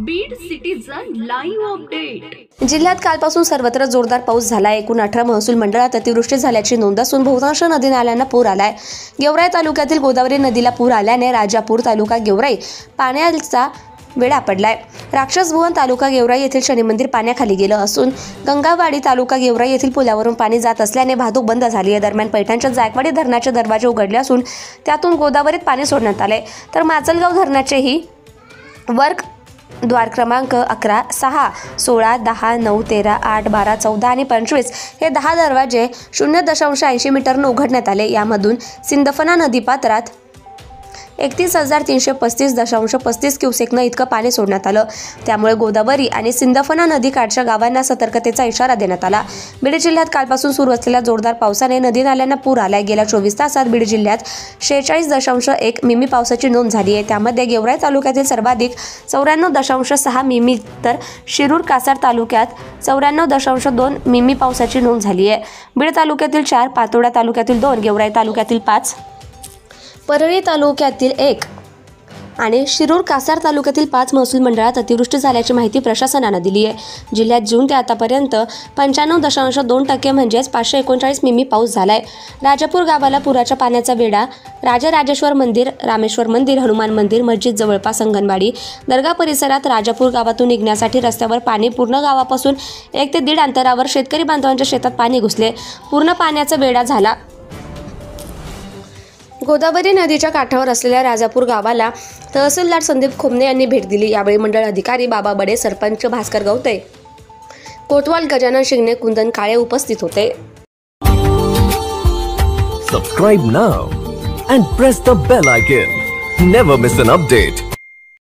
Beed citizen live update. जिल्ह्यात कालपासून सर्वत्र जोरदार पाऊस झालाय। एकूण 18 महसूल मंडळात अतिवृष्टी झाल्याची नोंद असून बहुतांश नदी नाल्यांना पूर आलाय। गेवराई तालुक्यातील गोदावरी नदीला पूर आल्याने राजापूर तालुका गेवराई पाण्याचा वेढा पडलाय। राक्षस भुवन तालुका गेवराई येथील शनी मंदिर पाण्याखाली गेलं असून गंगावाडी तालुका गेवराई येथील पुलावरून पाणी जात असल्याने वाहतूक बंद झाली आहे। दरम्यान पैठणच्या जायकवाडी धरणाचे दरवाजे उघडले असून त्यातून गोदावरीत पाणी सोडण्यात आले, तर माजलगाव धरणाचेही वर्ग द्वार क्रमांक 11, 6, 16, 10, 9, 13, 8, 12, 14 आणि 25 हे 10 दरवाजे 0.80 मीटरनं उघडण्यात आले। यामधून सिंदफना नदीपात्रात 31,335.35 क्युसेकनं इतकं पाणी सोडण्यात आलं। त्यामुळे गोदावरी आणि सिंदफना नदीकाठच्या गावांना सतर्कतेचा इशारा देण्यात आला। बीड जिल्ह्यात कालपासून सुरू असलेल्या जोरदार पावसाने नदी नाल्यांना पूर आलाय। गेल्या 24 तासात बीड जिल्ह्यात 46.1 मिमी पावसाची नोंद झाली आहे। त्यामध्ये गेवराई तालुक्यातील सर्वाधिक 94.6 मिमी, तर शिरूर कासार तालुक्यात 94.2 मिमी पावसाची नोंद झाली आहे। बीड तालुक्यातील 4, पातोडा तालुक्यातील 2, गेवराई तालुक्यातील 5, परळी तालुक्यातील 1 आणि शिरूर कासार तालुक्यातील 5 महसूल मंडळात अतिवृष्टी झाल्याची माहिती प्रशासनानं दिली आहे। जिल्ह्यात जून ते आतापर्यंत 95.2% म्हणजेच 539 मिमी पाऊस झालाय। राजापूर गावाला पुराच्या पाण्याचा वेढा राजराजेश्वर मंदिर, रामेश्वर मंदिर, हनुमान मंदिर, मस्जिद जवळपास अंगणवाडी, दर्गा परिसरात राजापूर गावातून निघण्यासाठी रस्त्यावर पाणी, पूर्ण गावापासून 1 ते 1.5 अंतरावर शेतकरी बांधवांच्या शेतात पाणी घुसले, पूर्ण पाण्याचा वेढा झाला। गोदावरी नदीच्या काठावर असलेल्या राजापूर गावाला तहसीलदार संदीप खोमने यांनी भेट दिली। यावेळी मंडळ अधिकारी बाबा बडे, सरपंच भास्कर गवते, कोतवाल गजानन शिंगणे, कुंदन काळे उपस्थित होते। Subscribe now and press the bell icon. Never miss an update.